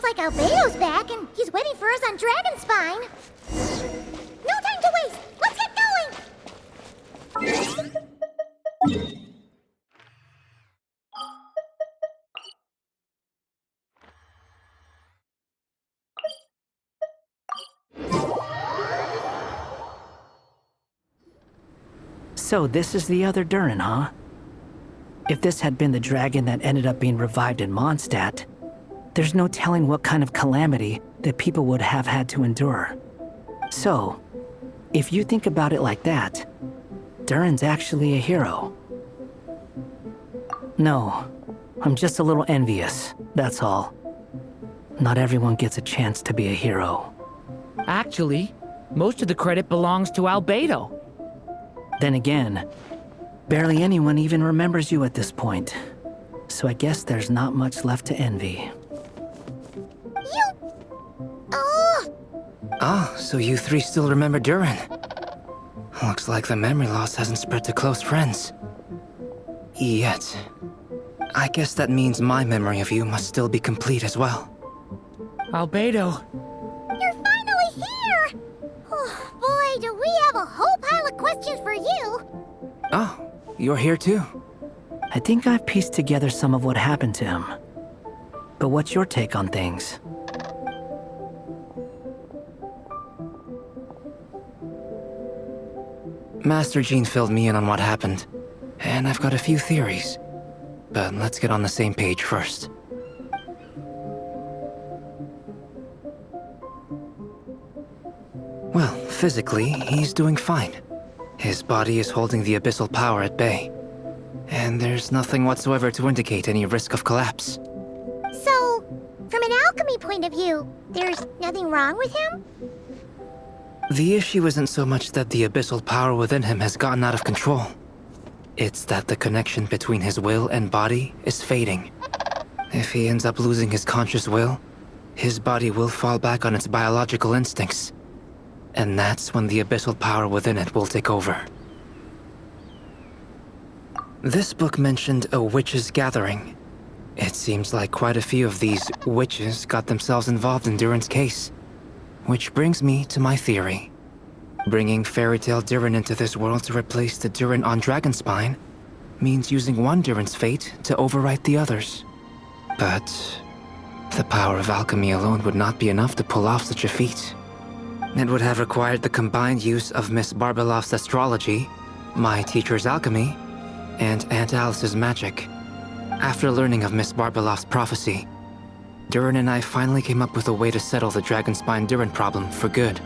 like Albedo's back and he's waiting for us on Dragonspine. No time to waste! Let's get going! So this is the other Durin, huh? If this had been the dragon that ended up being revived in Mondstadt, there's no telling what kind of calamity that people would have had to endure. So, if you think about it like that, Durin's actually a hero. No, I'm just a little envious, that's all. Not everyone gets a chance to be a hero. Actually, most of the credit belongs to Albedo. Then again, barely anyone even remembers you at this point. So I guess there's not much left to envy. Ah, so you three still remember Durin. Looks like the memory loss hasn't spread to close friends. Yet. I guess that means my memory of you must still be complete as well. Albedo. You're finally here! Oh, boy, do we have a whole pile of questions for you! Oh, you're here too. I think I've pieced together some of what happened to him. But what's your take on things? Master Jean filled me in on what happened, and I've got a few theories. But let's get on the same page first. Well, physically, he's doing fine. His body is holding the abyssal power at bay. And there's nothing whatsoever to indicate any risk of collapse. So, from an alchemy point of view, there's nothing wrong with him? The issue isn't so much that the abyssal power within him has gotten out of control. It's that the connection between his will and body is fading. If he ends up losing his conscious will, his body will fall back on its biological instincts. And that's when the abyssal power within it will take over. This book mentioned a witches' gathering. It seems like quite a few of these witches got themselves involved in Durin's case. Which brings me to my theory. Bringing Fairy Tale Durin into this world to replace the Durin on Dragonspine means using one Durin's fate to overwrite the others. But the power of alchemy alone would not be enough to pull off such a feat. It would have required the combined use of Miss Barbeloff's astrology, my teacher's alchemy, and Aunt Alice's magic. After learning of Miss Barbeloff's prophecy, Durin and I finally came up with a way to settle the Dragonspine Durin problem for good.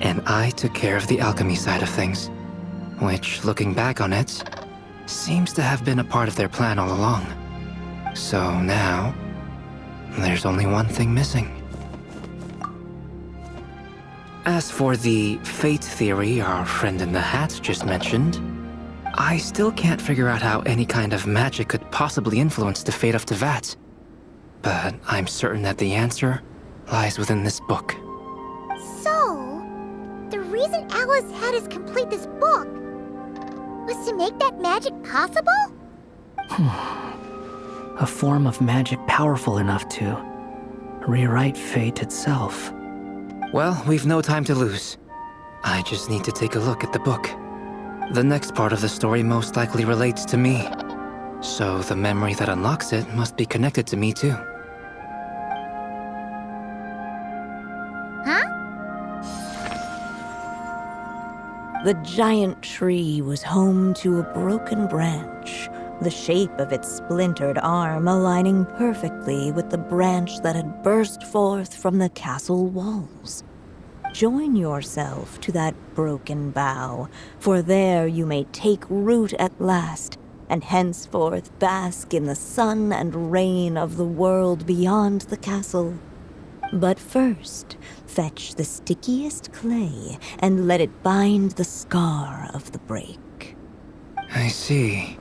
And I took care of the alchemy side of things, which, looking back on it, seems to have been a part of their plan all along. So now, there's only one thing missing. As for the fate theory our friend in the hat just mentioned, I still can't figure out how any kind of magic could possibly influence the fate of Tevat. But I'm certain that the answer lies within this book. So, the reason Alice had us complete this book was to make that magic possible? A form of magic powerful enough to rewrite fate itself. Well, we've no time to lose. I just need to take a look at the book. The next part of the story most likely relates to me. So the memory that unlocks it must be connected to me too. Huh? The giant tree was home to a broken branch, the shape of its splintered arm aligning perfectly with the branch that had burst forth from the castle walls. Join yourself to that broken bough, for there you may take root at last, and henceforth bask in the sun and rain of the world beyond the castle. But first, fetch the stickiest clay and let it bind the scar of the break. I see.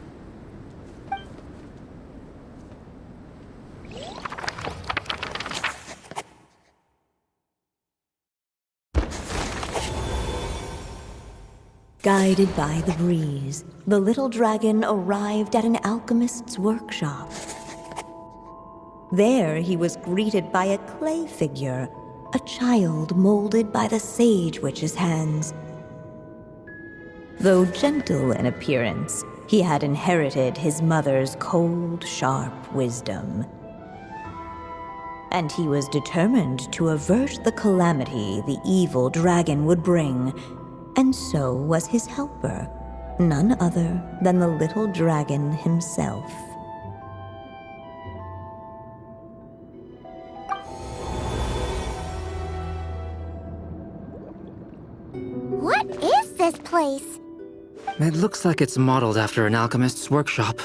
Guided by the breeze, the little dragon arrived at an alchemist's workshop. There he was greeted by a clay figure, a child molded by the Sage Witch's hands. Though gentle in appearance, he had inherited his mother's cold, sharp wisdom. And he was determined to avert the calamity the evil dragon would bring, and so was his helper, none other than the little dragon himself. What is this place? It looks like it's modeled after an alchemist's workshop.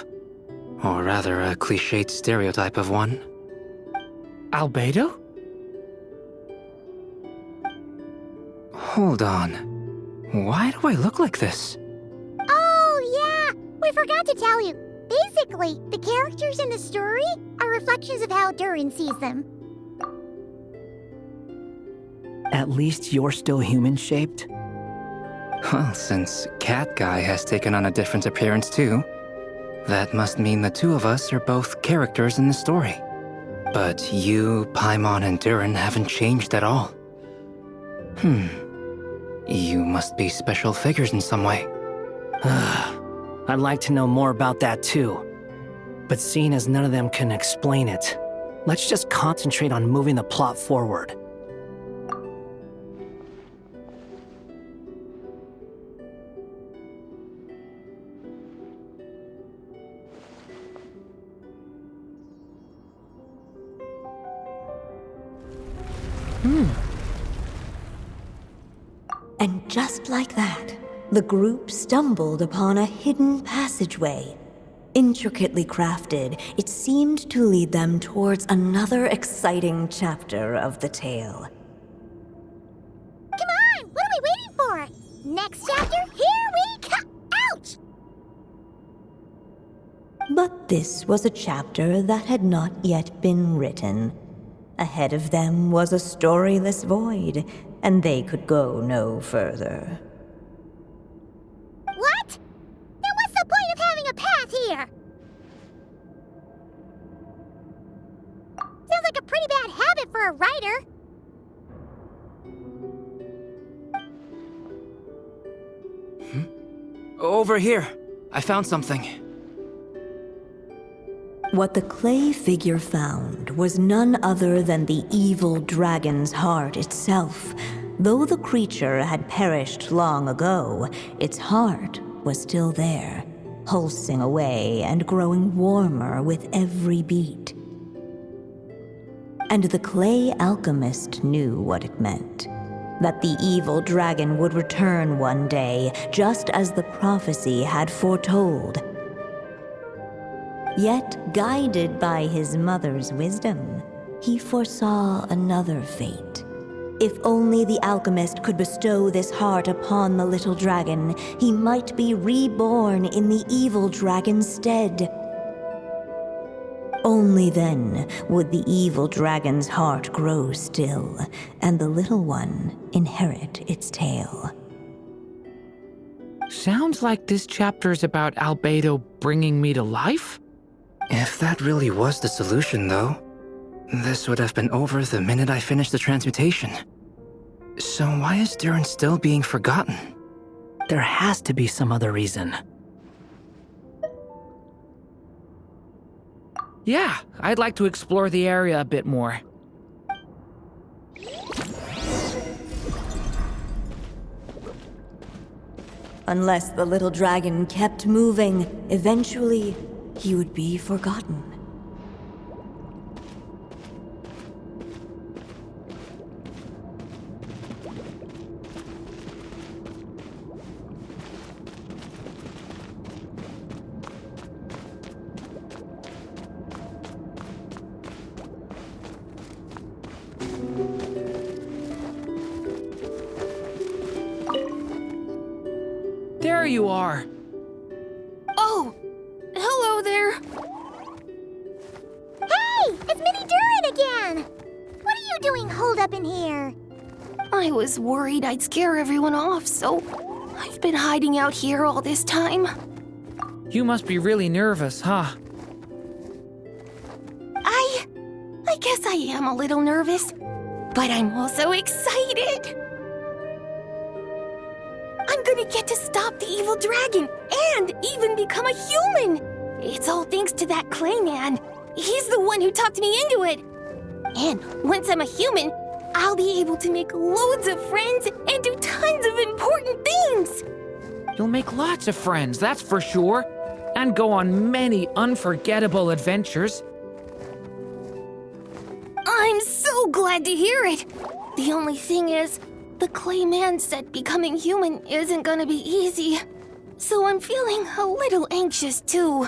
Or rather, a cliched stereotype of one. Albedo? Hold on. Why do I look like this? Oh, yeah! We forgot to tell you. Basically, the characters in the story are reflections of how Durin sees them. At least you're still human-shaped? Well, since Cat Guy has taken on a different appearance too, that must mean the two of us are both characters in the story. But you, Paimon, and Durin haven't changed at all. You must be special figures in some way. I'd like to know more about that too. But seeing as none of them can explain it, let's just concentrate on moving the plot forward. And just like that, the group stumbled upon a hidden passageway. Intricately crafted, it seemed to lead them towards another exciting chapter of the tale. Come on! What are we waiting for? Next chapter, here we come! Ouch! But this was a chapter that had not yet been written. Ahead of them was a storyless void, and they could go no further. What? Then what's the point of having a path here? Sounds like a pretty bad habit for a writer. Over here. I found something. What the clay figure found was none other than the evil dragon's heart itself. Though the creature had perished long ago, its heart was still there, pulsing away and growing warmer with every beat. And the clay alchemist knew what it meant. That the evil dragon would return one day, just as the prophecy had foretold. Yet, guided by his mother's wisdom, he foresaw another fate. If only the alchemist could bestow this heart upon the little dragon, he might be reborn in the evil dragon's stead. Only then would the evil dragon's heart grow still, and the little one inherit its tale. Sounds like this chapter's about Albedo bringing me to life? If that really was the solution, though, this would have been over the minute I finished the transmutation. So why is Durin still being forgotten? There has to be some other reason. Yeah, I'd like to explore the area a bit more. Unless the little dragon kept moving, eventually he would be forgotten. There you are. Oh, hello there. Hey! It's Mini Durin again! What are you doing holed up in here? I was worried I'd scare everyone off, so I've been hiding out here all this time. You must be really nervous, huh? I am a little nervous, but I'm also excited. I'm gonna get to stop the evil dragon and even become a human. It's all thanks to that clay man. He's the one who talked me into it. And once I'm a human, I'll be able to make loads of friends and do tons of important things. You'll make lots of friends, that's for sure, and go on many unforgettable adventures. I'm so glad to hear it. The only thing is, the clay man said becoming human isn't gonna be easy. So I'm feeling a little anxious too.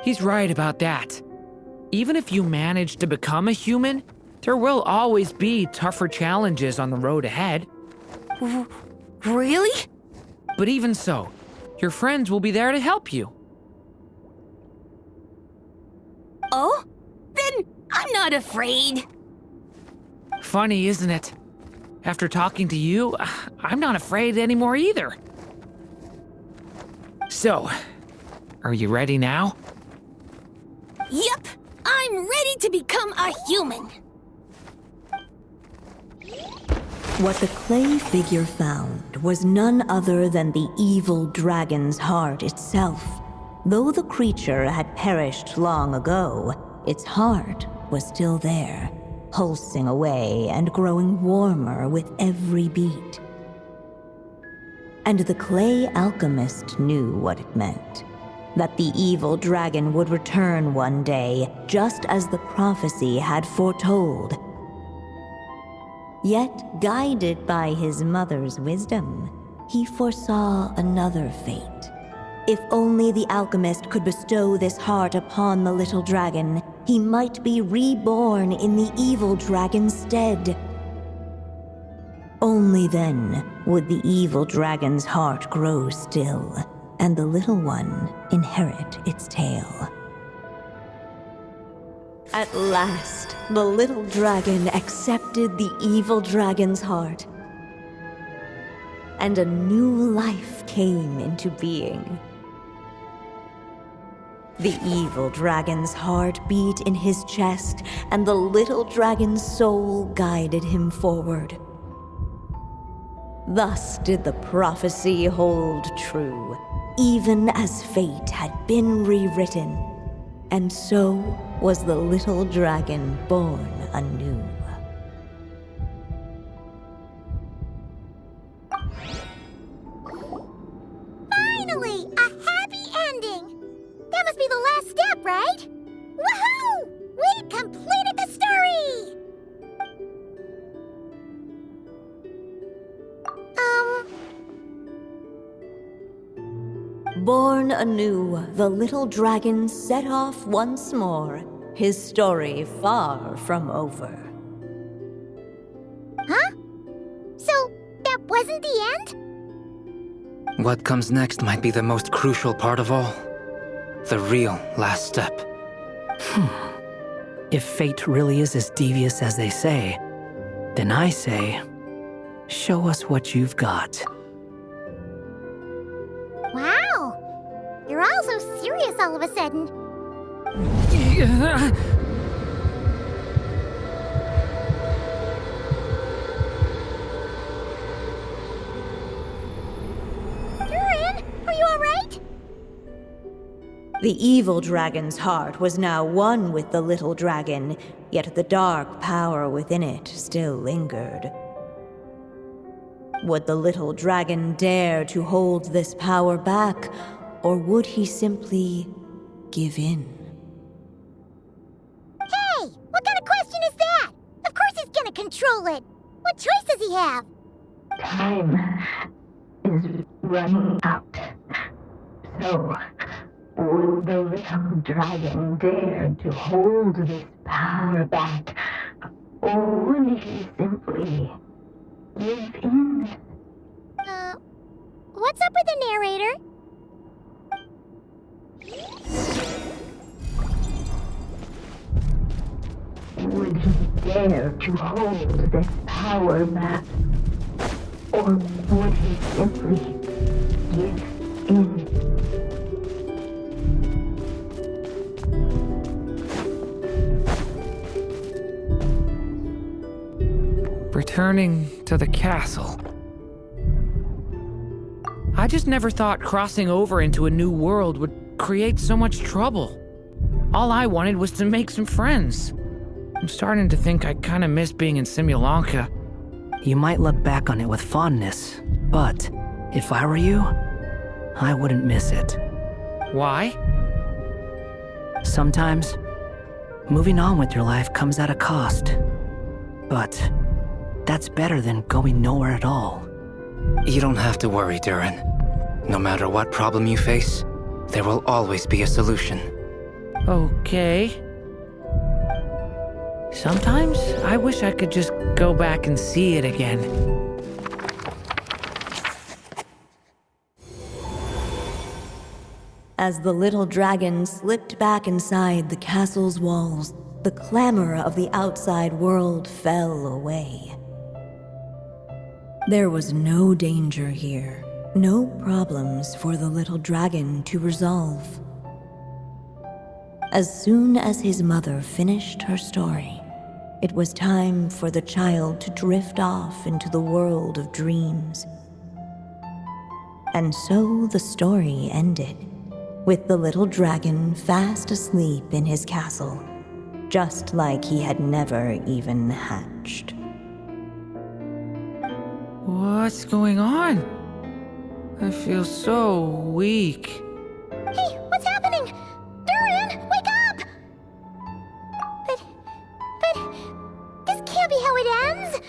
He's right about that. Even if you manage to become a human, there will always be tougher challenges on the road ahead. Really? But even so, your friends will be there to help you. Oh? Then I'm not afraid. Funny, isn't it? After talking to you, I'm not afraid anymore either. So, are you ready now? Yep, I'm ready to become a human. What the clay figure found was none other than the evil dragon's heart itself. Though the creature had perished long ago, its heart was still there, pulsing away and growing warmer with every beat. And the clay alchemist knew what it meant. That the evil dragon would return one day, just as the prophecy had foretold. Yet, guided by his mother's wisdom, he foresaw another fate. If only the alchemist could bestow this heart upon the little dragon, he might be reborn in the evil dragon's stead. Only then would the evil dragon's heart grow still, and the little one inherit its tale. At last, the little dragon accepted the evil dragon's heart, and a new life came into being. The evil dragon's heart beat in his chest, and the little dragon's soul guided him forward. Thus did the prophecy hold true, even as fate had been rewritten, and so was the little dragon born anew. Finally, a happy ending! That must be the last step, right? Woohoo! We completed the story! Born anew, the little dragon set off once more, his story far from over. Huh? So, that wasn't the end? What comes next might be the most crucial part of all. The real last step. If fate really is as devious as they say, then I say, show us what you've got. Wow! You're all so serious all of a sudden. Durin, are you alright? The evil dragon's heart was now one with the little dragon, yet the dark power within it still lingered. Would the little dragon dare to hold this power back, or would he simply give in? Hey! What kind of question is that? Of course he's gonna control it! What choice does he have? Time is running out. So, would the little dragon dare to hold this power back? Or would he simply give in? What's up with the narrator? Would he dare to hold this power back? Or would he simply give in? returning to the castle. I just never thought crossing over into a new world would create so much trouble. All I wanted was to make some friends. I'm starting to think I kinda miss being in Simulanka. You might look back on it with fondness, but if I were you, I wouldn't miss it. Why? Sometimes, moving on with your life comes at a cost. But that's better than going nowhere at all. You don't have to worry, Durin. No matter what problem you face, there will always be a solution. Okay. Sometimes I wish I could just go back and see it again. As the little dragon slipped back inside the castle's walls, the clamor of the outside world fell away. There was no danger here, no problems for the little dragon to resolve. As soon as his mother finished her story, it was time for the child to drift off into the world of dreams. And so the story ended, with the little dragon fast asleep in his castle, just like he had never even hatched. What's going on? I feel so weak. Hey, what's happening? Durin, wake up! But, this can't be how it ends.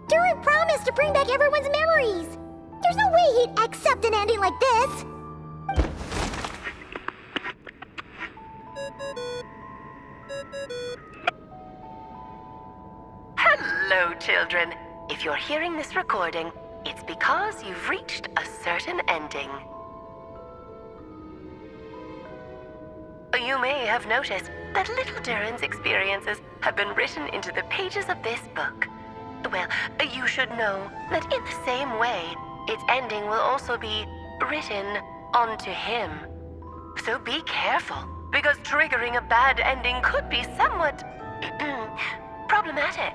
Durin promised to bring back everyone's memories. There's no way he'd accept an ending like this. Hello, children. If you're hearing this recording, it's because you've reached a certain ending. You may have noticed that little Durin's experiences have been written into the pages of this book. Well, you should know that in the same way, its ending will also be written onto him. So be careful, because triggering a bad ending could be somewhat problematic.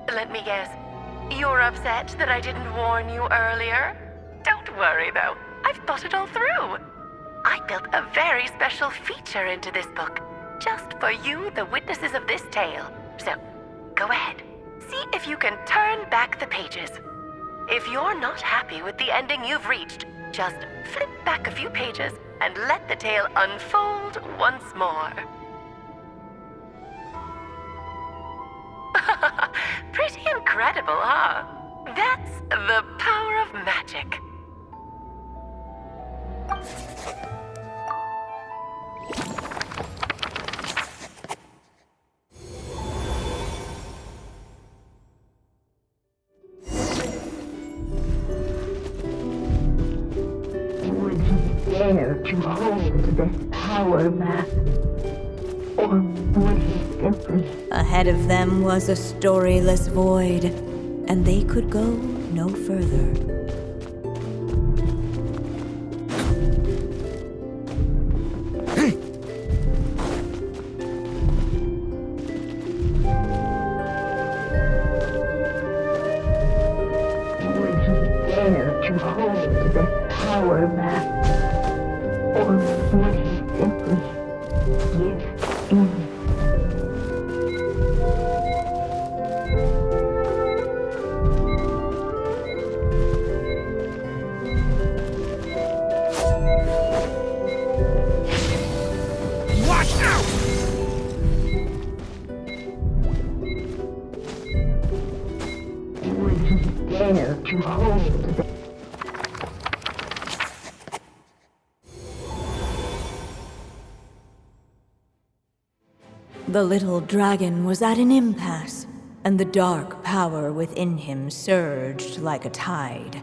Let me guess, you're upset that I didn't warn you earlier? Don't worry though, I've thought it all through. I built a very special feature into this book, just for you, the witnesses of this tale. So, go ahead, see if you can turn back the pages. If you're not happy with the ending you've reached, just flip back a few pages and let the tale unfold once more. Pretty incredible, huh? That's the power of magic. Would he dare to hold this power map? Or would he simply... Ahead of them was a storyless void, and they could go no further. Would he dare to hold this power map? Or would he simply give in? Would he dare to hold the... The little dragon was at an impasse, and the dark power within him surged like a tide.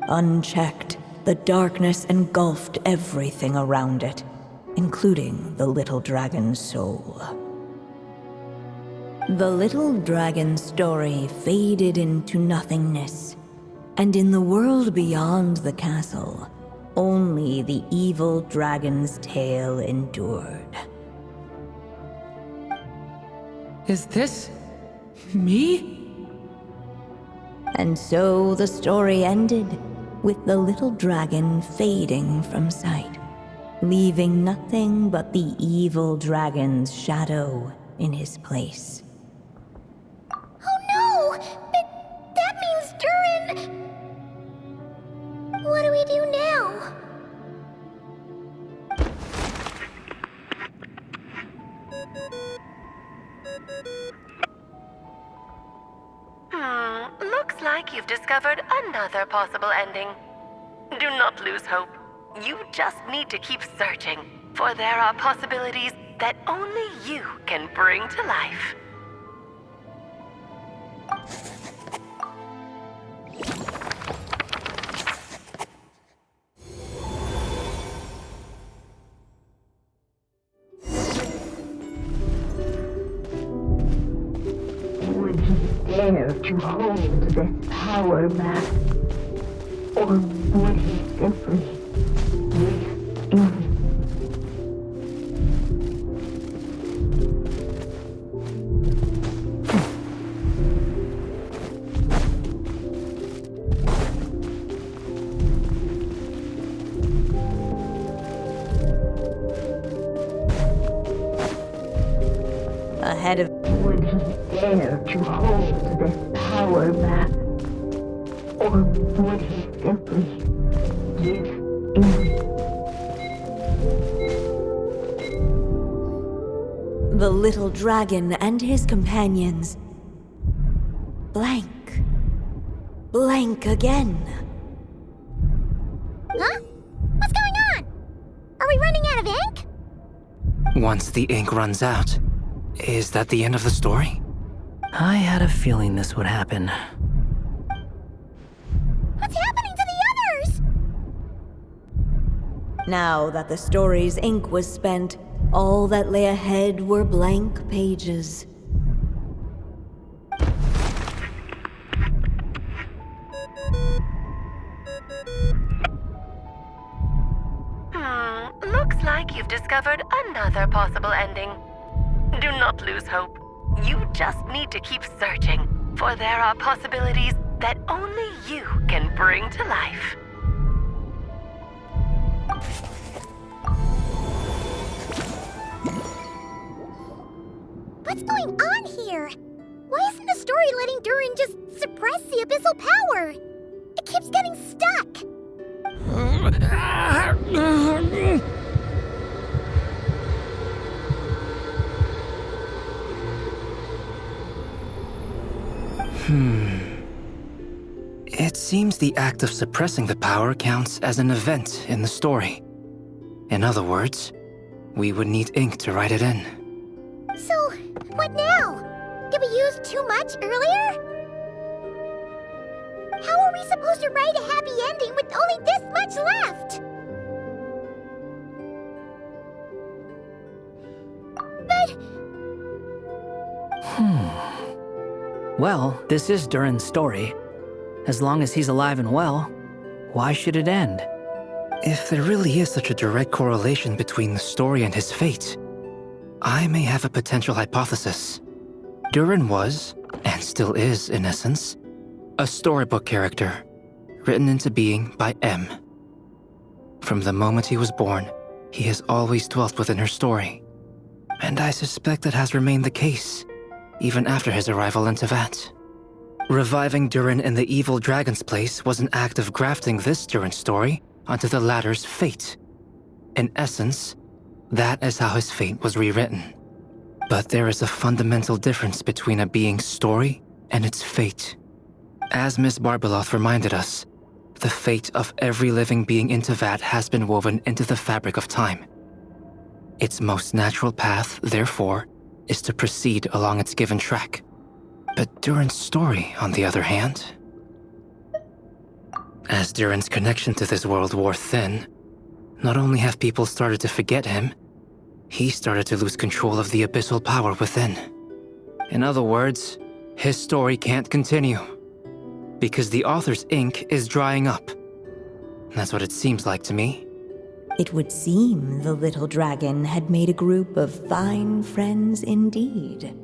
Unchecked, the darkness engulfed everything around it, including the little dragon's soul. The little dragon's story faded into nothingness, and in the world beyond the castle, only the evil dragon's tale endured. Is this me? And so the story ended, with the little dragon fading from sight, leaving nothing but the evil dragon's shadow in his place. Oh no! That means Durin... What do we do now? Looks like you've discovered another possible ending. Do not lose hope. You just need to keep searching, for there are possibilities that only you can bring to life. Would he dare to hold this power map? Or would he simply give in? Ahead of Would he dare to hold this power map? Or would he simply give in? the little dragon and his companions, blank. Blank again. Huh? What's going on? Are we running out of ink? Once the ink runs out, is that the end of the story? I had a feeling this would happen. What's happening to the others? Now that the story's ink was spent, all that lay ahead were blank pages. Looks like you've discovered another possible ending. Do not lose hope. You just need to keep searching, for there are possibilities that only you can bring to life. What's going on here? Why isn't the story letting Durin just suppress the abyssal power? It keeps getting stuck. It seems the act of suppressing the power counts as an event in the story. In other words, we would need ink to write it in. So, what now? Did we use too much earlier? How are we supposed to write a happy ending with only this much left? But... Well, this is Durin's story. As long as he's alive and well, why should it end? If there really is such a direct correlation between the story and his fate, I may have a potential hypothesis. Durin was, and still is in essence, a storybook character, written into being by M. From the moment he was born, he has always dwelt within her story. And I suspect that has remained the case, even after his arrival in Tevat. Reviving Durin in the evil dragon's place was an act of grafting this Durin story onto the latter's fate. In essence, that is how his fate was rewritten. But there is a fundamental difference between a being's story and its fate. As Miss Barbeloth reminded us, the fate of every living being in Tevat has been woven into the fabric of time. Its most natural path, therefore, is to proceed along its given track. But Durin's story, on the other hand... As Durin's connection to this world wore thin, not only have people started to forget him, he started to lose control of the abyssal power within. In other words, his story can't continue, because the author's ink is drying up. That's what it seems like to me. It would seem the little dragon had made a group of fine friends indeed.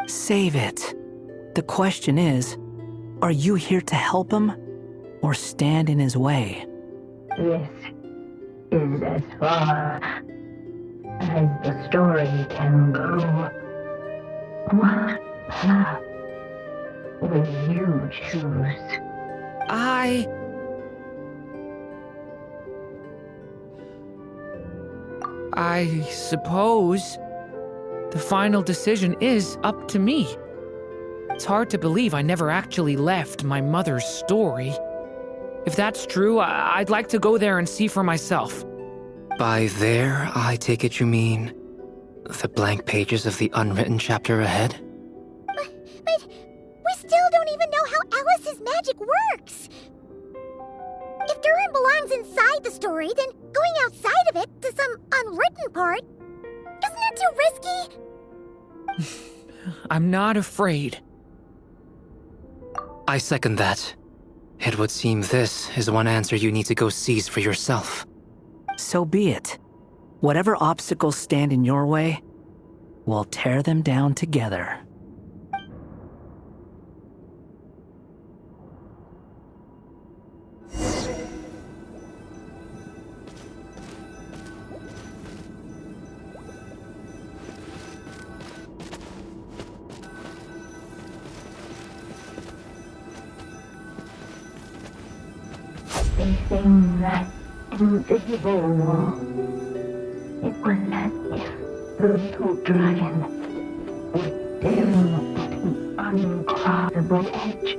Save it. The question is, are you here to help him or stand in his way? This is as far as the story can go. What path will you choose? I suppose the final decision is up to me. It's hard to believe I never actually left my mother's story. If that's true, I'd like to go there and see for myself. By there, I take it you mean the blank pages of the unwritten chapter ahead? But we still don't even know how Alice's magic works. If Durin belongs inside the story, then going outside of it to some unwritten part, isn't that too risky? I'm not afraid. I second that. It would seem this is one answer you need to go seize for yourself. So be it. Whatever obstacles stand in your way, we'll tear them down together. They sing that invisible wall. It was as if the little dragon was staring at the uncrossable edge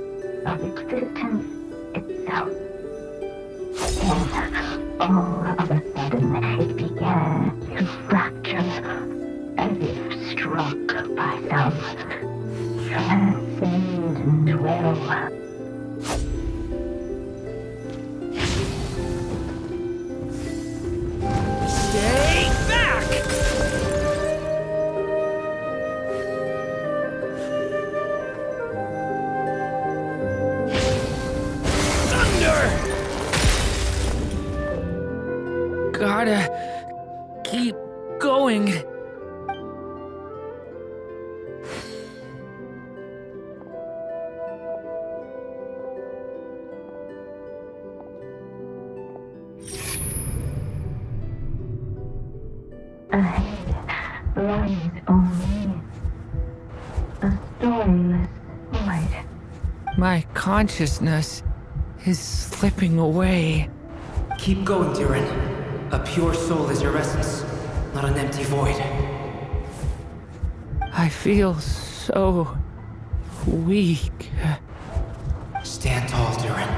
of existence itself. And all of a sudden, it began to fracture, as if struck by some transcendent will. Stay back! Thunder! Gotta keep going. Ahead lies only a storyless void. My consciousness is slipping away. Keep going, Durin. A pure soul is your essence, not an empty void. I feel so weak. Stand tall, Durin.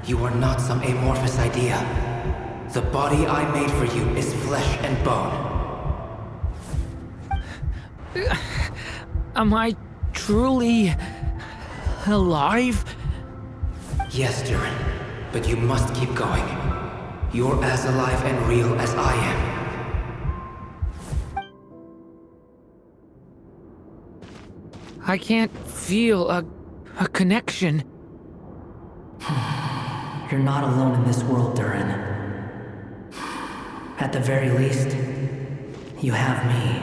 You are not some amorphous idea. The body I made for you is flesh and bone. Am I truly alive? Yes, Durin, but you must keep going. You're as alive and real as I am. I can't feel a connection. You're not alone in this world, Durin. At the very least, you have me.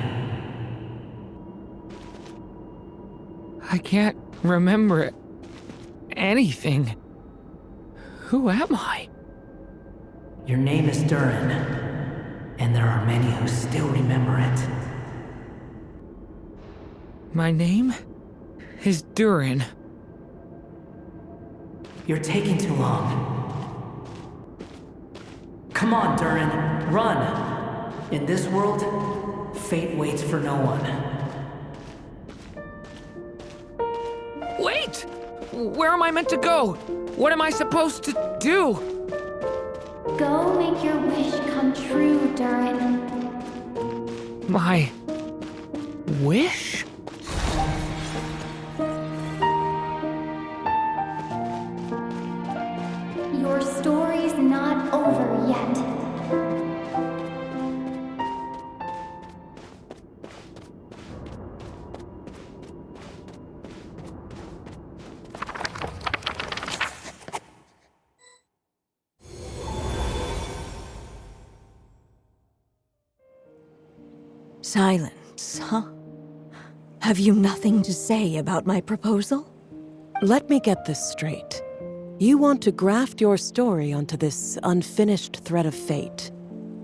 I can't remember anything. Who am I? Your name is Durin, and there are many who still remember it. My name is Durin. You're taking too long. Come on, Durin, run! In this world, fate waits for no one. Wait! Where am I meant to go? What am I supposed to do? Go make your wish come true, Durin. My wish? Your story's not over yet. Silence, huh? Have you nothing to say about my proposal? Let me get this straight. You want to graft your story onto this unfinished thread of fate,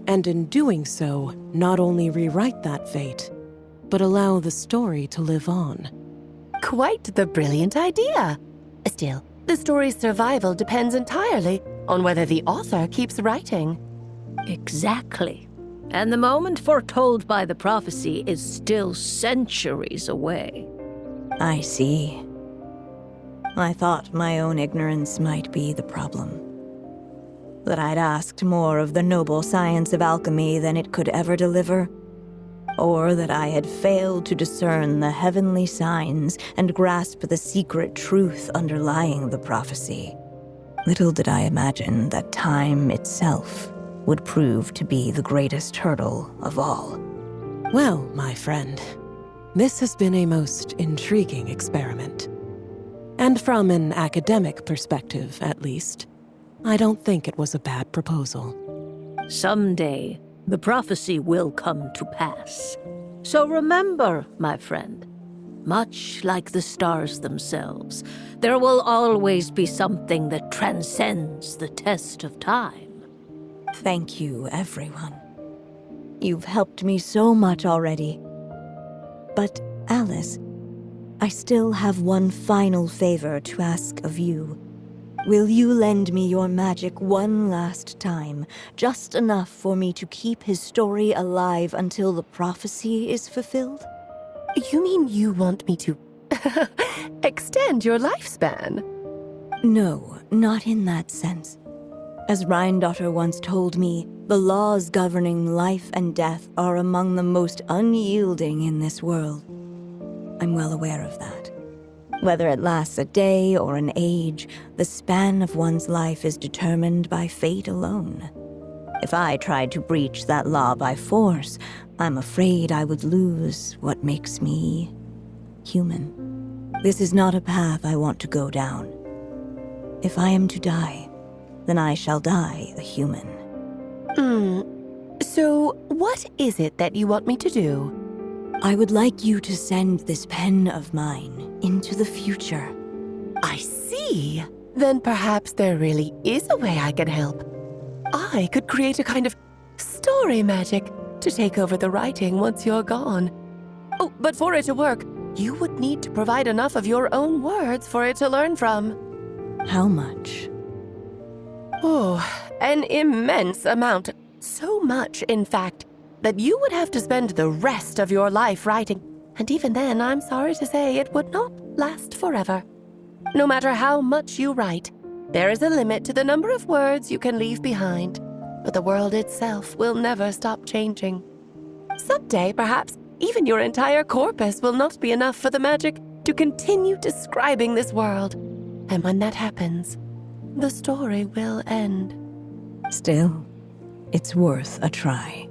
and in doing so, not only rewrite that fate, but allow the story to live on. Quite the brilliant idea. Still, the story's survival depends entirely on whether the author keeps writing. Exactly. And the moment foretold by the prophecy is still centuries away. I see. I thought my own ignorance might be the problem. That I'd asked more of the noble science of alchemy than it could ever deliver. Or that I had failed to discern the heavenly signs and grasp the secret truth underlying the prophecy. Little did I imagine that time itself would prove to be the greatest hurdle of all. Well, my friend, this has been a most intriguing experiment. And from an academic perspective, at least, I don't think it was a bad proposal. Someday, the prophecy will come to pass. So remember, my friend, much like the stars themselves, there will always be something that transcends the test of time. Thank you, everyone. You've helped me so much already. But, Alice, I still have one final favor to ask of you. Will you lend me your magic one last time, just enough for me to keep his story alive until the prophecy is fulfilled? You mean you want me to extend your lifespan? No, not in that sense. As Rhindaughter once told me, the laws governing life and death are among the most unyielding in this world. I'm well aware of that. Whether it lasts a day or an age, the span of one's life is determined by fate alone. If I tried to breach that law by force, I'm afraid I would lose what makes me human. This is not a path I want to go down. If I am to die, then I shall die a human. So, what is it that you want me to do? I would like you to send this pen of mine into the future. I see. Then perhaps there really is a way I can help. I could create a kind of story magic to take over the writing once you're gone. Oh, but for it to work, you would need to provide enough of your own words for it to learn from. How much? Oh, an immense amount. So much, in fact, that you would have to spend the rest of your life writing. And even then, I'm sorry to say, it would not last forever. No matter how much you write, there is a limit to the number of words you can leave behind. But the world itself will never stop changing. Someday, perhaps, even your entire corpus will not be enough for the magic to continue describing this world. And when that happens, the story will end. Still, it's worth a try.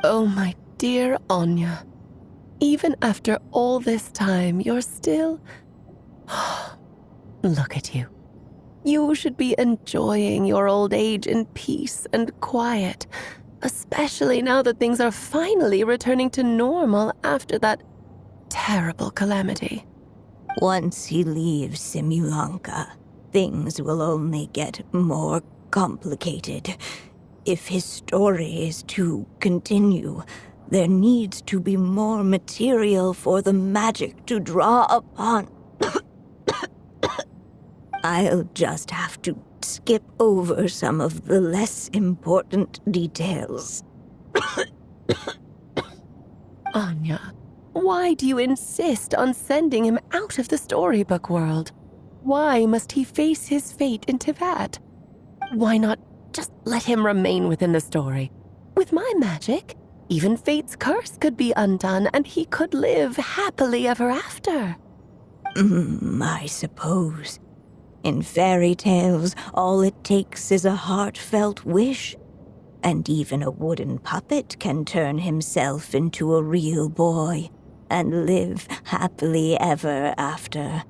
Oh, my dear Anya. Even after all this time, you're still... Look at you. You should be enjoying your old age in peace and quiet, especially now that things are finally returning to normal after that terrible calamity. Once he leaves Simulanka, things will only get more complicated. If his story is to continue, there needs to be more material for the magic to draw upon. I'll just have to skip over some of the less important details. Anya, why do you insist on sending him out of the storybook world? Why must he face his fate into that? Why not just let him remain within the story? With my magic, even fate's curse could be undone and he could live happily ever after. I suppose. In fairy tales, all it takes is a heartfelt wish. And even a wooden puppet can turn himself into a real boy and live happily ever after.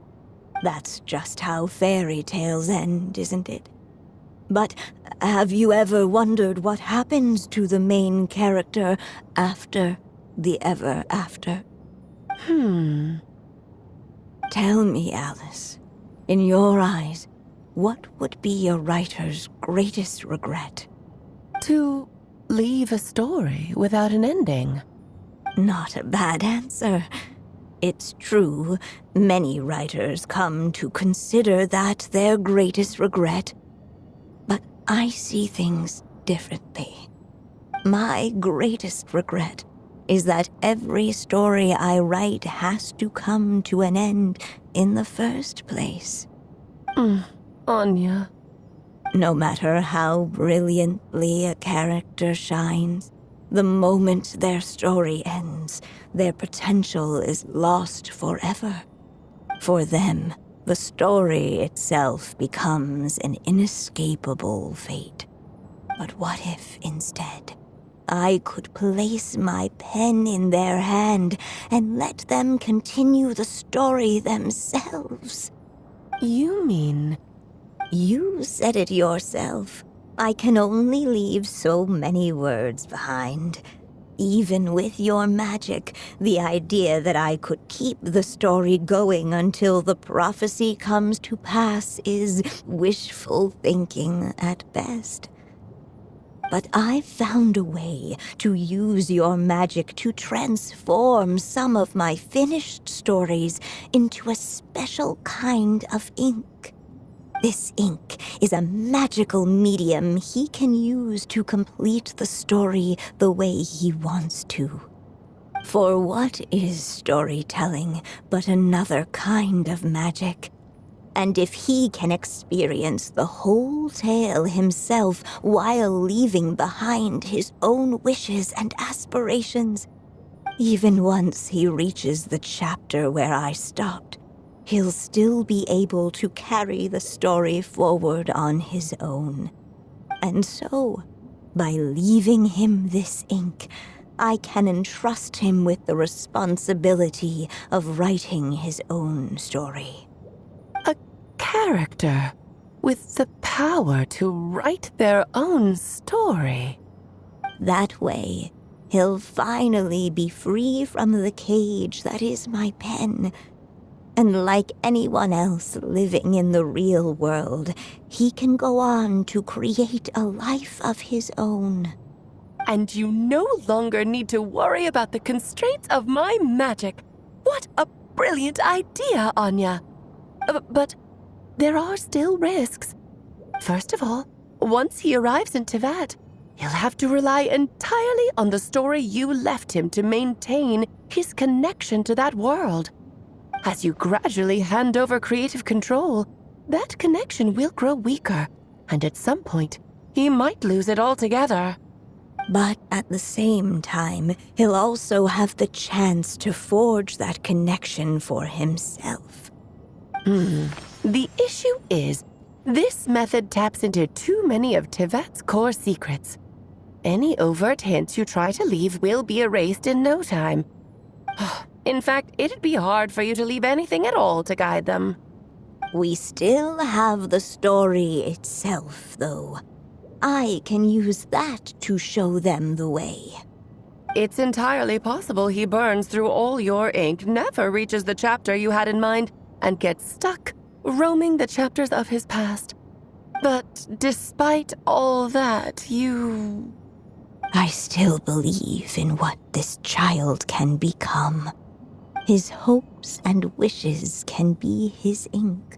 That's just how fairy tales end, isn't it? But have you ever wondered what happens to the main character after the ever after? Tell me, Alice, in your eyes, what would be a writer's greatest regret? To leave a story without an ending. Not a bad answer. It's true, many writers come to consider that their greatest regret. But I see things differently. My greatest regret is that every story I write has to come to an end in the first place. Anya. No matter how brilliantly a character shines, the moment their story ends, their potential is lost forever. For them, the story itself becomes an inescapable fate. But what if, instead, I could place my pen in their hand and let them continue the story themselves? You mean... You said it yourself. I can only leave so many words behind. Even with your magic, the idea that I could keep the story going until the prophecy comes to pass is wishful thinking at best. But I've found a way to use your magic to transform some of my finished stories into a special kind of ink. This ink is a magical medium he can use to complete the story the way he wants to. For what is storytelling but another kind of magic? And if he can experience the whole tale himself while leaving behind his own wishes and aspirations, even once he reaches the chapter where I stopped, he'll still be able to carry the story forward on his own. And so, by leaving him this ink, I can entrust him with the responsibility of writing his own story. A character with the power to write their own story. That way, he'll finally be free from the cage that is my pen. And like anyone else living in the real world, he can go on to create a life of his own. And you no longer need to worry about the constraints of my magic. What a brilliant idea, Anya. But there are still risks. First of all, once he arrives in Teyvat, he'll have to rely entirely on the story you left him to maintain his connection to that world. As you gradually hand over creative control, that connection will grow weaker, and at some point, he might lose it altogether. But at the same time, he'll also have the chance to forge that connection for himself. The issue is, this method taps into too many of Teyvat's core secrets. Any overt hints you try to leave will be erased in no time. In fact, it'd be hard for you to leave anything at all to guide them. We still have the story itself, though. I can use that to show them the way. It's entirely possible he burns through all your ink, never reaches the chapter you had in mind, and gets stuck, roaming the chapters of his past. But despite all that, I still believe in what this child can become. His hopes and wishes can be his ink,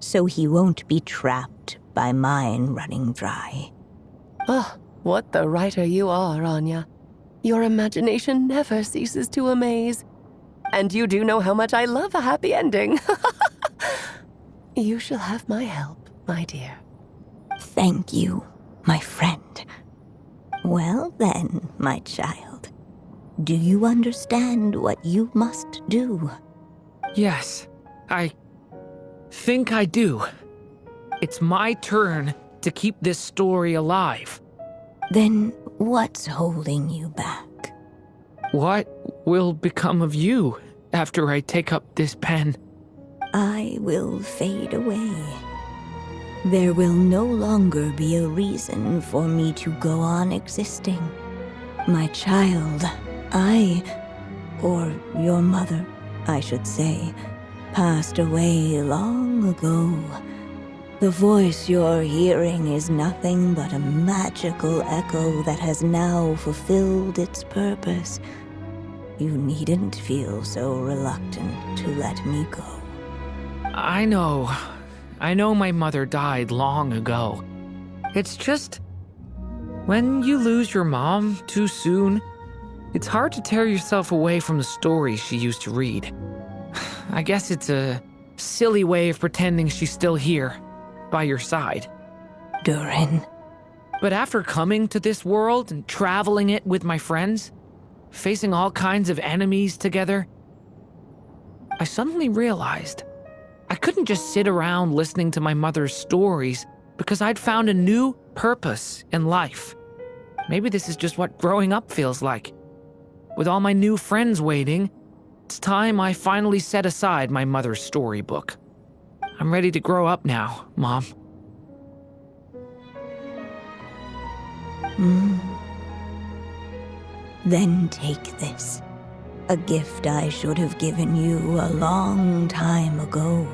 so he won't be trapped by mine running dry. Oh, what the writer you are, Anya. Your imagination never ceases to amaze. And you do know how much I love a happy ending. You shall have my help, my dear. Thank you, my friend. Well then, my child, do you understand what you must do? Yes, I think I do. It's my turn to keep this story alive. Then what's holding you back? What will become of you after I take up this pen? I will fade away. There will no longer be a reason for me to go on existing. My child, or your mother, I should say, passed away long ago. The voice you're hearing is nothing but a magical echo that has now fulfilled its purpose. You needn't feel so reluctant to let me go. I know my mother died long ago. It's just, when you lose your mom too soon, it's hard to tear yourself away from the stories she used to read. I guess it's a silly way of pretending she's still here, by your side. Durin. But after coming to this world and traveling it with my friends, facing all kinds of enemies together, I suddenly realized I couldn't just sit around listening to my mother's stories because I'd found a new purpose in life. Maybe this is just what growing up feels like. With all my new friends waiting, it's time I finally set aside my mother's storybook. I'm ready to grow up now, Mom. Then take this. A gift I should have given you a long time ago.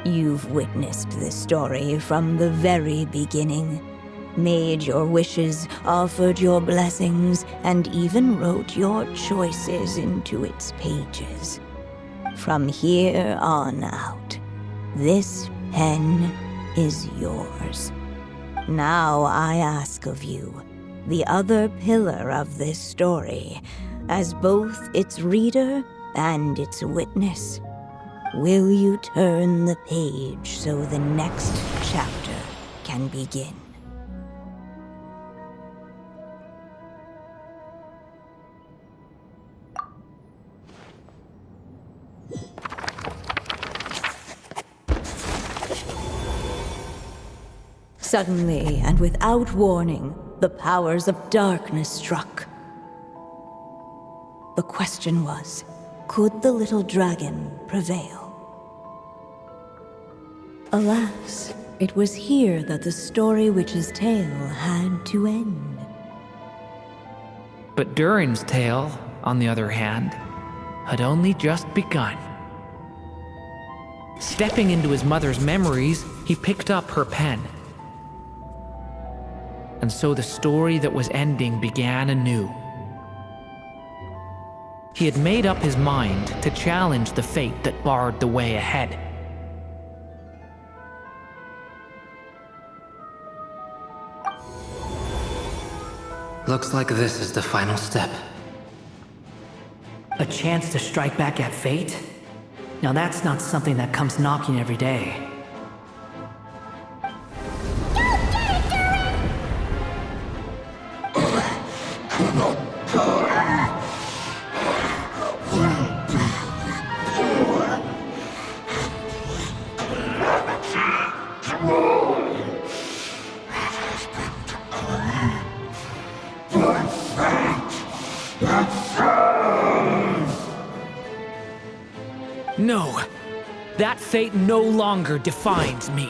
You've witnessed this story from the very beginning, made your wishes, offered your blessings, and even wrote your choices into its pages. From here on out, this pen is yours. Now I ask of you, the other pillar of this story, as both its reader and its witness, will you turn the page so the next chapter can begin? Suddenly, and without warning, the powers of darkness struck. The question was, could the little dragon prevail? Alas, it was here that the story witch's tale had to end. But Durin's tale, on the other hand, had only just begun. Stepping into his mother's memories, he picked up her pen. And so the story that was ending began anew. He had made up his mind to challenge the fate that barred the way ahead. Looks like this is the final step. A chance to strike back at fate? Now that's not something that comes knocking every day. No, that fate no longer defines me.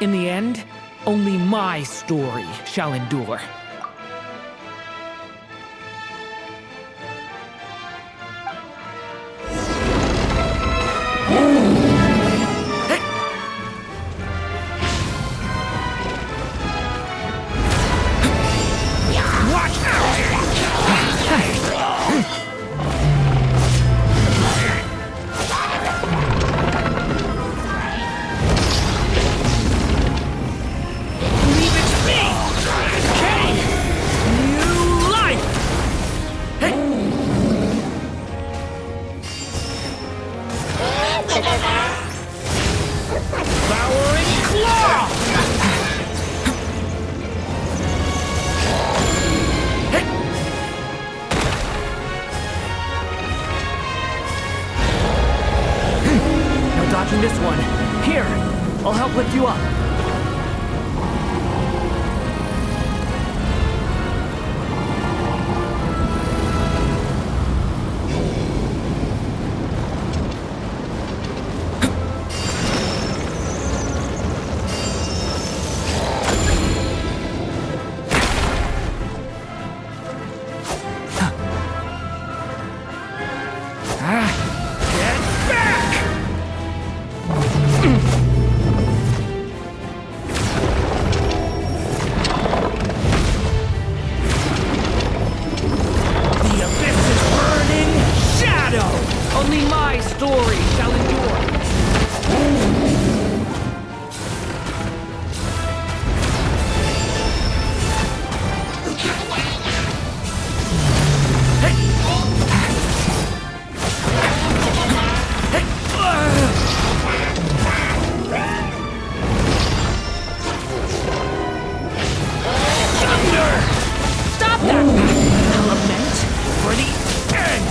In the end, only my story shall endure. Dodging this one. Here, I'll help lift you up. story shall endure. Stop that! Element for the end!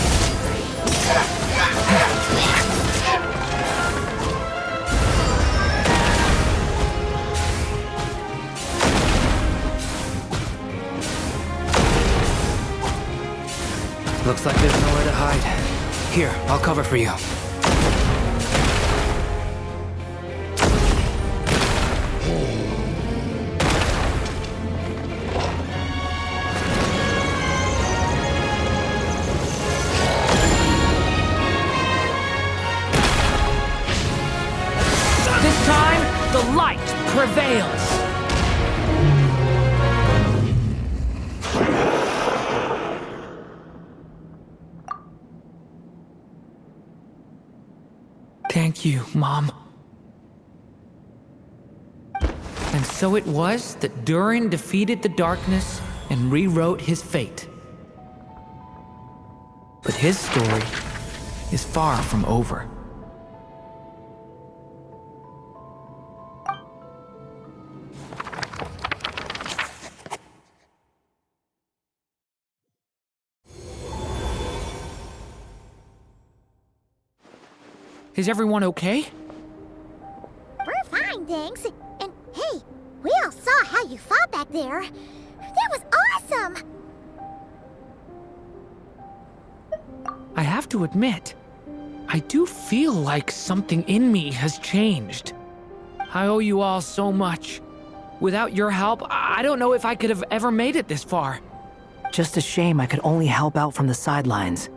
Looks like there's nowhere to hide. Here, I'll cover for you. This time, the light prevails. Thank you, Mom. And so it was that Durin defeated the darkness and rewrote his fate. But his story is far from over. Is everyone okay? We're fine, thanks. And hey, we all saw how you fought back there. That was awesome! I have to admit, I do feel like something in me has changed. I owe you all so much. Without your help, I don't know if I could have ever made it this far. Just a shame I could only help out from the sidelines.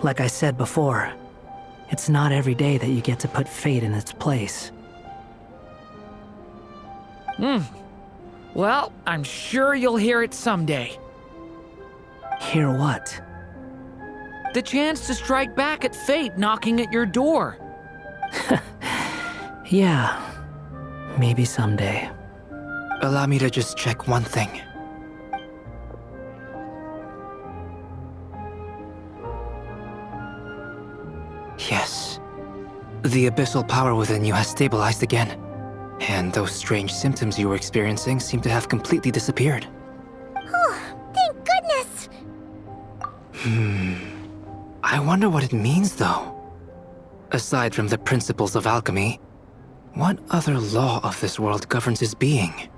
Like I said before, it's not every day that you get to put fate in its place. Well, I'm sure you'll hear it someday. Hear what? The chance to strike back at fate knocking at your door. Yeah, maybe someday. Allow me to just check one thing. Yes. The abyssal power within you has stabilized again. And those strange symptoms you were experiencing seem to have completely disappeared. Oh, thank goodness! I wonder what it means, though. Aside from the principles of alchemy, what other law of this world governs his being?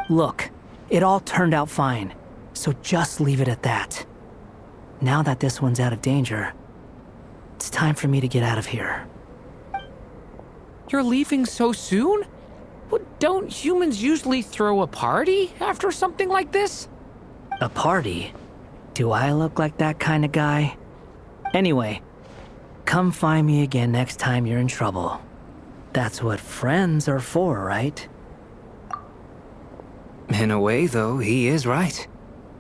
Look, it all turned out fine, so just leave it at that. Now that this one's out of danger, it's time for me to get out of here. You're leaving so soon? Don't humans usually throw a party after something like this? A party? Do I look like that kind of guy? Anyway, come find me again next time you're in trouble. That's what friends are for, right? In a way, though, he is right.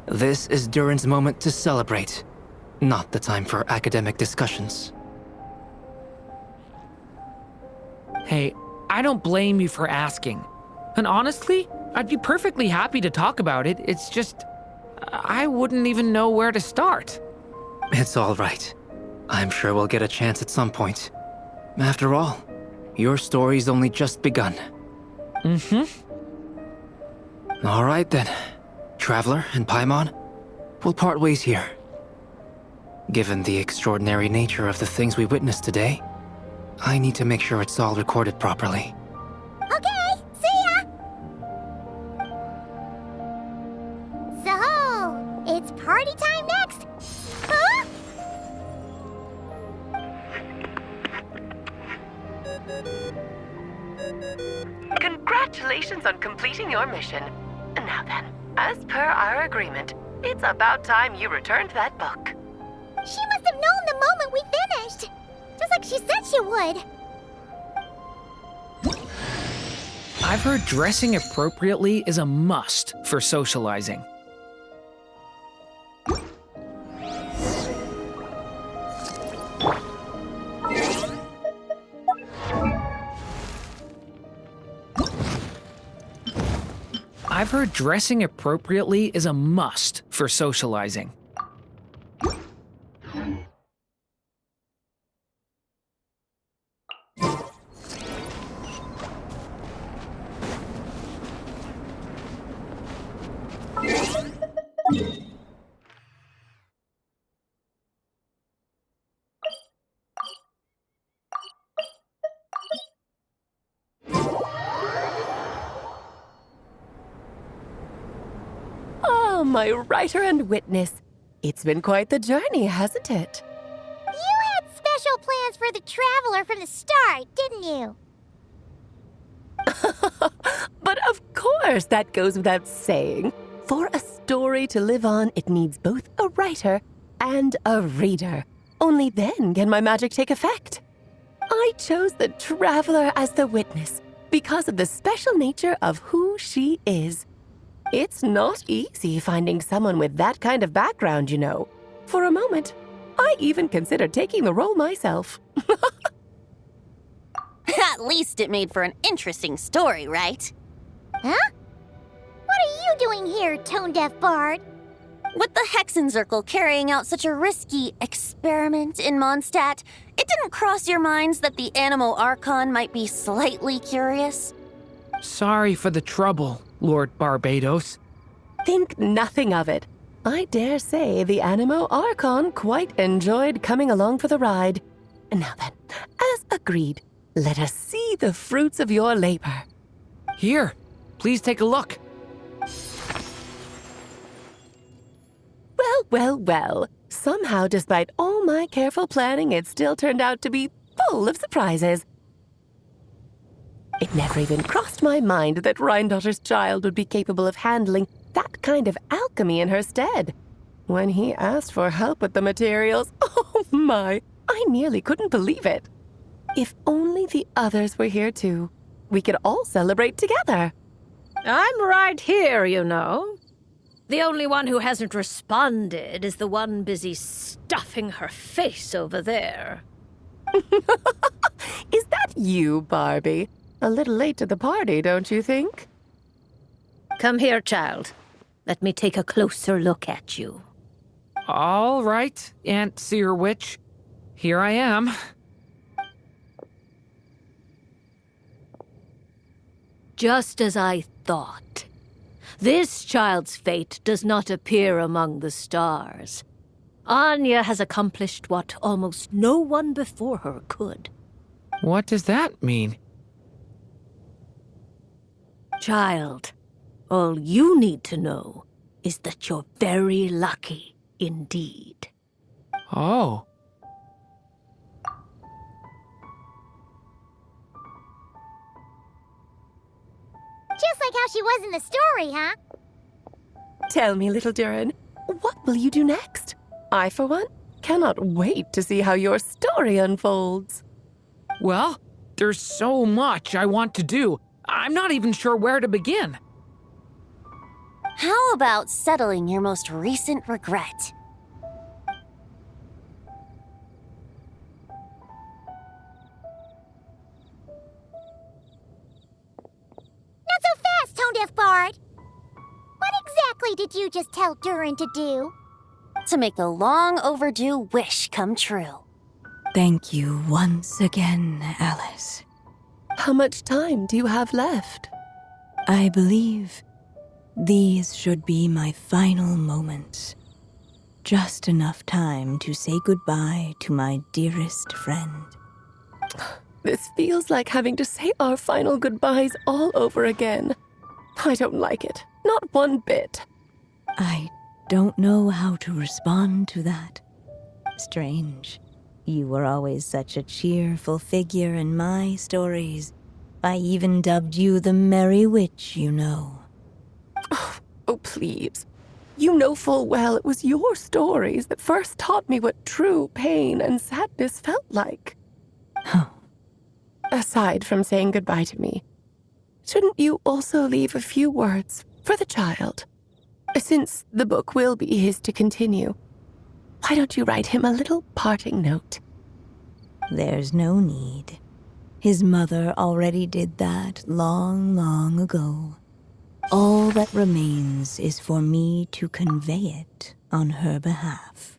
This is Durin's moment to celebrate, not the time for academic discussions. Hey, I don't blame you for asking. And honestly, I'd be perfectly happy to talk about it. It's just, I wouldn't even know where to start. It's all right. I'm sure we'll get a chance at some point. After all, your story's only just begun. All right then. Traveler and Paimon, we'll part ways here. Given the extraordinary nature of the things we witnessed today, I need to make sure it's all recorded properly. Okay, see ya! So, it's party time next! Huh? Congratulations on completing your mission. Now then, as per our agreement, it's about time you returned that book. She must have known the moment we finished! Just like she said she would! I've heard dressing appropriately is a must for socializing. I've heard dressing appropriately is a must for socializing. Ah, my writer and witness. It's been quite the journey, hasn't it? You had special plans for the traveler from the start, didn't you? But of course, that goes without saying. For a story to live on, it needs both a writer and a reader. Only then can my magic take effect. I chose the traveler as the witness because of the special nature of who she is. It's not easy finding someone with that kind of background, you know. For a moment, I even considered taking the role myself. At least it made for an interesting story, right? Huh? What are you doing here, tone-deaf bard? With the Hexenzirkel carrying out such a risky experiment in Mondstadt, it didn't cross your minds that the Animo Archon might be slightly curious? Sorry for the trouble, Lord Barbados. Think nothing of it. I dare say the Animo Archon quite enjoyed coming along for the ride. And now then, as agreed, let us see the fruits of your labor. Here, please take a look. Well. Somehow, despite all my careful planning, it still turned out to be full of surprises. It never even crossed my mind that Rhindotter's child would be capable of handling that kind of alchemy in her stead. When he asked for help with the materials, oh my, I nearly couldn't believe it. If only the others were here too, we could all celebrate together. I'm right here, you know. The only one who hasn't responded is the one busy stuffing her face over there. Is that you, Barbie? A little late to the party, don't you think? Come here, child. Let me take a closer look at you. All right, Aunt Seer Witch. Here I am. Just as I thought. This child's fate does not appear among the stars. Anya has accomplished what almost no one before her could. What does that mean? Child, all you need to know is that you're very lucky indeed. Oh. Just like how she was in the story, huh? Tell me, little Durin, what will you do next? I, for one, cannot wait to see how your story unfolds. Well, there's so much I want to do. I'm not even sure where to begin. How about settling your most recent regret? Not so fast, tone-deaf bard. What exactly did you just tell Durin to do? To make a long overdue wish come true. Thank you once again, Alice. How much time do you have left? I believe these should be my final moments. Just enough time to say goodbye to my dearest friend. This feels like having to say our final goodbyes all over again. I don't like it. Not one bit. I don't know how to respond to that. Strange. You were always such a cheerful figure in my stories. I even dubbed you the Merry Witch, you know. Oh, please. You know full well it was your stories that first taught me what true pain and sadness felt like. Huh. Aside from saying goodbye to me, shouldn't you also leave a few words for the child? Since the book will be his to continue, why don't you write him a little parting note? There's no need. His mother already did that long, long ago. All that remains is for me to convey it on her behalf.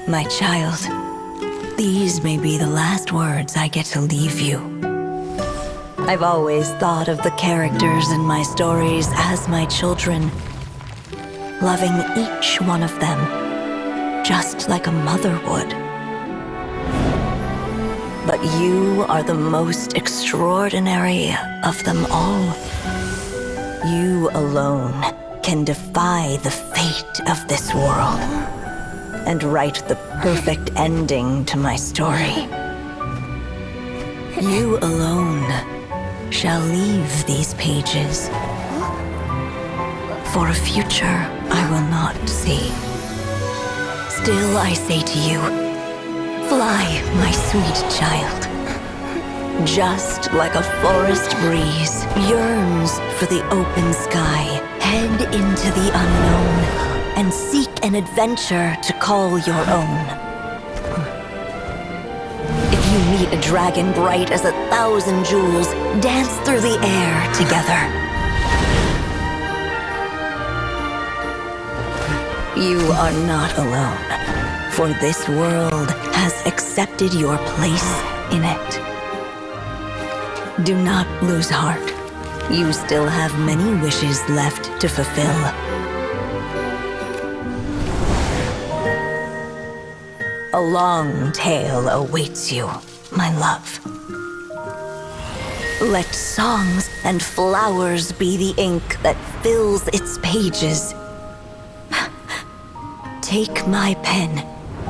My child, these may be the last words I get to leave you. I've always thought of the characters in my stories as my children, loving each one of them, just like a mother would. But you are the most extraordinary of them all. You alone can defy the fate of this world and write the perfect ending to my story. You alone shall leave these pages for a future I will not see. Still I say to you, fly, my sweet child. Just like a forest breeze yearns for the open sky, head into the unknown and seek an adventure to call your own. If you meet a dragon bright as 1,000 jewels, dance through the air together. You are not alone, for this world has accepted your place in it. Do not lose heart. You still have many wishes left to fulfill. A long tale awaits you, my love. Let songs and flowers be the ink that fills its pages. Take my pen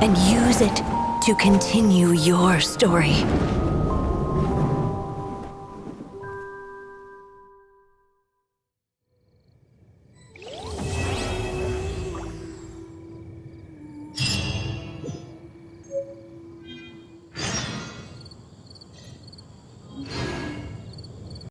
and use it to continue your story.